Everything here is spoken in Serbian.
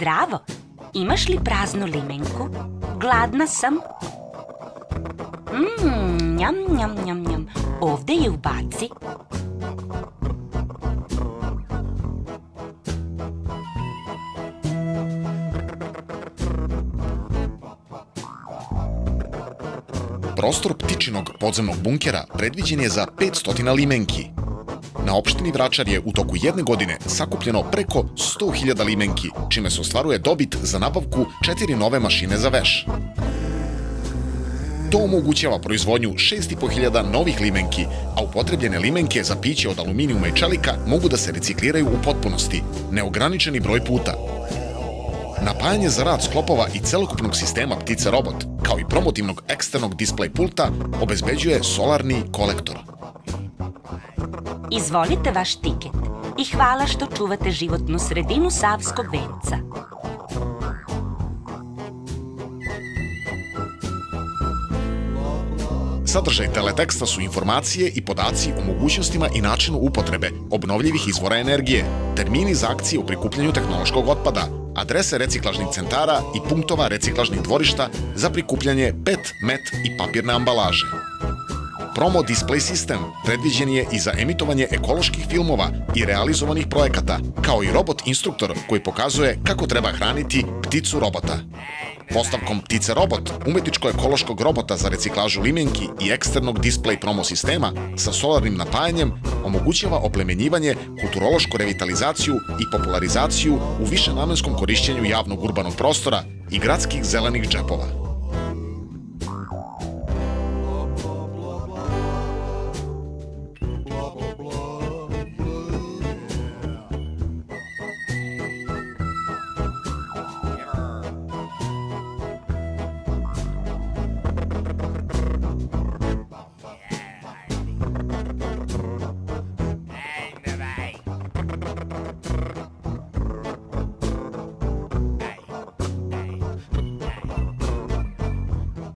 Zdravo! Imaš li praznu limenku? Gladna sam. Njam, njam, njam, njam. Ovde je ubaci. Prostor ptičinog podzemnog bunkera predviđen je za 500 limenki. Na opštini Vračar je u toku jedne godine sakupljeno preko 100.000 limenki, čime se ostvaruje dobit za nabavku 4 nove mašine za veš. To omogućava proizvodnju 6.500 novih limenki, a upotrebljene limenke za piće od aluminijuma i čelika mogu da se recikliraju u potpunosti, neograničeni broj puta. Napajanje za rad sklopova i celokupnog sistema Ptice Robot, kao i promotivnog eksternog display pulta, obezbeđuje solarni kolektor. Izvolite vaš tiket i hvala što čuvate životnu sredinu Savskog venca. Sadržaj teleteksta su informacije i podaci o mogućnostima i načinu upotrebe obnovljivih izvora energije, termini za akcije u prikupljanju tehnološkog otpada, adrese reciklažnih centara i punktova reciklažnih dvorišta za prikupljanje PET, MET i papirne ambalaže. Promo display sistem predviđen je i za emitovanje ekoloških filmova i realizovanih projekata, kao i robot instruktor koji pokazuje kako treba hraniti pticu robota. Postavkom Ptice Robot, umetničko-ekološkog robota za reciklažu limenki i eksternog display promo sistema sa solarnim napajanjem omogućava oplemenjivanje, kulturološku revitalizaciju i popularizaciju u višenamenskom korišćenju javnog urbanog prostora i gradskih zelenih džepova.